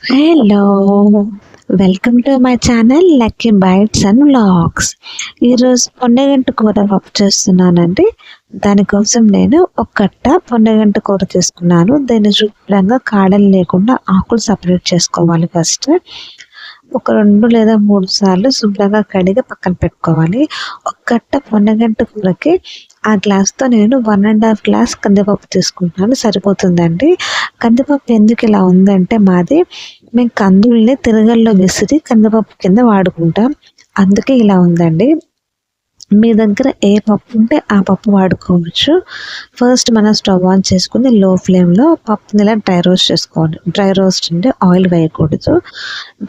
Hello! Welcome to my channel lucky bites and vlogs. ఈరోజు పొన్నగంటి కూర పప్పు చేస్తున్నానండి. దానికోసం నేను ఒక కట్ట పొన్నగంటి కూర తీసుకున్నాను. దీన్ని శుభ్రంగా కాడలు లేకుండా ఆకులు సపరేట్ చేసుకోవాలి ఫస్ట్. ఒక 2 లేదా 3 సార్లు శుభ్రంగా కడిగి పక్కన పెట్టుకోవాలి. ఒక కట్ట పొన్నగంటి కూరకి ఆ గ్లాస్‌తో నేను 1 ½ గ్లాస్ కందిపప్పు తీసుకుంటున్నాను, సరిపోతుందండి. కందిపప్పు ఎందుకు ఇలా ఉందంటే మేము కందుల్ని తిరగల్లో విసిరి కందిపప్పు కింద వాడుకుంటాం. అందుకే ఇలా ఉందండి. మీ దగ్గర ఏ పప్పు ఉంటే ఆ పప్పు వాడుకోవచ్చు. ఫస్ట్ మనం స్టవ్ ఆన్ చేసుకుని లో ఫ్లేమ్‌లో పప్పుని ఇలా డ్రై రోస్ట్ చేసుకోవాలి. డ్రై రోస్ట్ అంటే ఆయిల్ వేయకూడదు.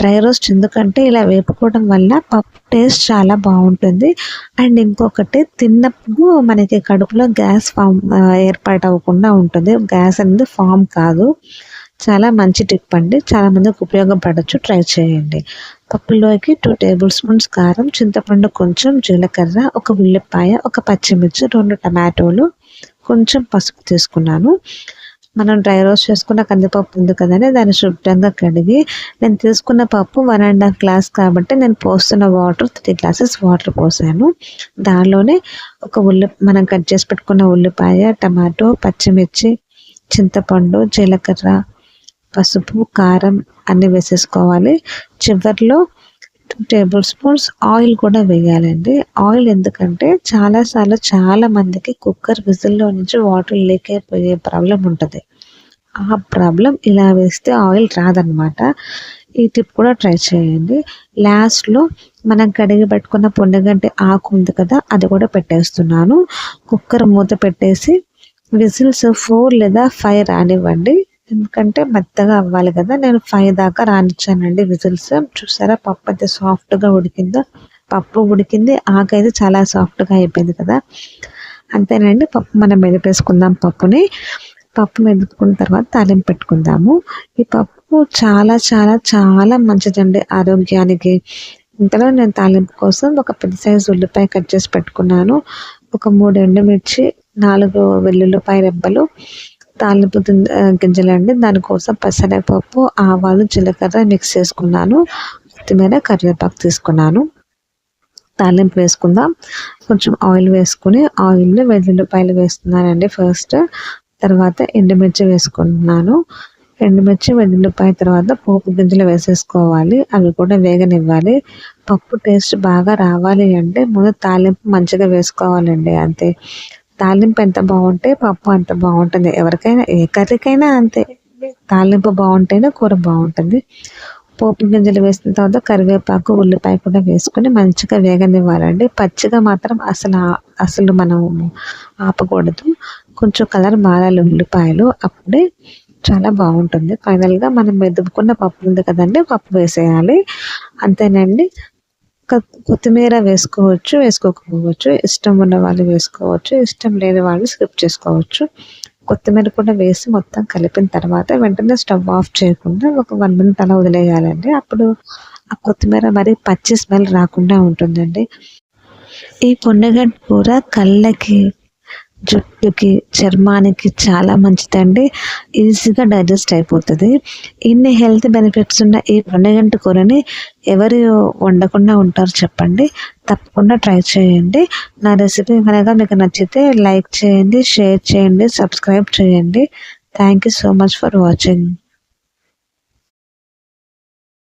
డ్రై రోస్ట్ ఎందుకంటే ఇలా వేపుకోవడం వల్ల పప్పు టేస్ట్ చాలా బాగుంటుంది. అండ్ ఇంకొకటి తిన్నప్పుడు మనకి కడుపులో గ్యాస్ ఏర్పాటు అవ్వకుండా ఉంటుంది. గ్యాస్ అనేది ఫామ్ కాదు. చాలా మంచి టిప్ అండి. చాలామందికి ఉపయోగపడవచ్చు. ట్రై చేయండి. పప్పులోకి 2 టేబుల్ స్పూన్స్ కారం, చింతపండు కొంచెం, జీలకర్ర, ఒక ఉల్లిపాయ, ఒక పచ్చిమిర్చి, 2 టమాటోలు, కొంచెం పసుపు తీసుకున్నాను. మనం డ్రై రోస్ట్ చేసుకున్న కందిపప్పు ఉంది కదండి, దాన్ని శుభ్రంగా కడిగి నేను తీసుకున్న పప్పు 1 ½ గ్లాస్ కాబట్టి నేను పోస్తున్న వాటర్ 3 గ్లాసెస్ వాటర్ పోసాను. దానిలోనే మనం కట్ చేసి పెట్టుకున్న ఉల్లిపాయ, టమాటో, పచ్చిమిర్చి, చింతపండు, జీలకర్ర, పసుపు, కారం అన్నీ వేసేసుకోవాలి. చివరిలో 2 టేబుల్ స్పూన్స్ ఆయిల్ కూడా వేయాలండి. ఆయిల్ ఎందుకంటే చాలా మందికి కుక్కర్ విజిల్లో నుంచి వాటర్ లీక్ అయిపోయే ప్రాబ్లం ఉంటుంది. ఆ ప్రాబ్లం ఇలా వేస్తే ఆయిల్ రాదనమాట. ఈ టిప్ కూడా ట్రై చేయండి. లాస్ట్లో మనం కడిగి పెట్టుకున్న పొన్నగంటి ఆకు ఉంది కదా, అది కూడా పెట్టేస్తున్నాను. కుక్కర్ మూత పెట్టేసి విజిల్స్ 4 లేదా 5 రానివ్వండి. ఎందుకంటే మెత్తగా అవ్వాలి కదా. నేను 5 దాకా రానిచ్చానండి విజిల్స్. చూసారా పప్పు అయితే సాఫ్ట్గా ఉడికిందో. పప్పు ఉడికింది, ఆకు అయితే చాలా సాఫ్ట్గా అయిపోయింది కదా. అంతేనండి. పప్పు మనం మెదిపేసుకుందాం. పప్పు మెదుపుకున్న తర్వాత తాలింపు పెట్టుకుందాము. ఈ పప్పు చాలా చాలా చాలా మంచిదండి ఆరోగ్యానికి. ఇంతలో నేను తాలింపు కోసం ఒక పెద్ద సైజు ఉల్లిపాయ కట్ చేసి పెట్టుకున్నాను. ఒక 3 ఎండుమిర్చి, 4 వెల్లుల్లిపాయ రెబ్బలు, తాలింపు గింజలండి. దానికోసం పసనపప్పు, ఆవాలు, జీలకర్ర మిక్స్ చేసుకున్నాను. కొత్తిమీర, కరివేపాకు తీసుకున్నాను. తాలింపు వేసుకుందాం. కొంచెం ఆయిల్ వేసుకుని ఆయిల్లో వెల్లుల్లిపాయలు వేస్తున్నానండి ఫస్ట్. తర్వాత ఎండుమిర్చి వేసుకుంటున్నాను. ఎండుమిర్చి, వెల్లుల్లిపాయ తర్వాత పోపు గింజలు వేసేసుకోవాలి. అవి కూడా వేగనివ్వాలి. పప్పు టేస్ట్ బాగా రావాలి అంటే ముందు తాలింపు మంచిగా వేసుకోవాలండి. అంతే. తాలింపు ఎంత బాగుంటే పప్పు అంత బాగుంటుంది. ఎవరికైనా ఏ కర్రీకైనా అంతే. తాలింపు బాగుంటేనే కూర బాగుంటుంది. పోపు గింజలు వేసిన తర్వాత కరివేపాకు, ఉల్లిపాయ కూడా వేసుకొని మంచిగా వేగనివ్వాలండి. పచ్చిగా మాత్రం అసలు మనం ఆపకూడదు. కొంచెం కలర్ మారాలి ఉల్లిపాయలు, అప్పుడే చాలా బాగుంటుంది. ఫైనల్గా మనం మెదుపుకున్న పప్పు ఉంది కదండి, పప్పు వేసేయాలి. అంతేనండి. కొత్తిమీర వేసుకోవచ్చు, వేసుకోకపోవచ్చు. ఇష్టం ఉన్న వాళ్ళు వేసుకోవచ్చు, ఇష్టం లేని వాళ్ళు స్కిప్ చేసుకోవచ్చు. కొత్తిమీర కూడా వేసి మొత్తం కలిపిన తర్వాత వెంటనే స్టవ్ ఆఫ్ చేయకుండా ఒక 1 మినిట్ అలా వదిలేయాలండి. అప్పుడు ఆ కొత్తిమీర మరి పచ్చి స్మెల్ రాకుండా ఉంటుందండి. ఈ పొన్నగంటి కూర కళ్ళకి, జుట్టుకి, చర్మానికి చాలా మంచిదండి. ఈజీగా డైజెస్ట్ అయిపోతుంది. ఇన్ని హెల్త్ బెనిఫిట్స్ ఉన్న ఈ పొన్నగంటి కూరని ఎవరు వండకుండా ఉంటారు చెప్పండి. తప్పకుండా ట్రై చేయండి. నా రెసిపీ కనుక మీకు నచ్చితే లైక్ చేయండి, షేర్ చేయండి, సబ్స్క్రైబ్ చేయండి. Thank you so much for watching.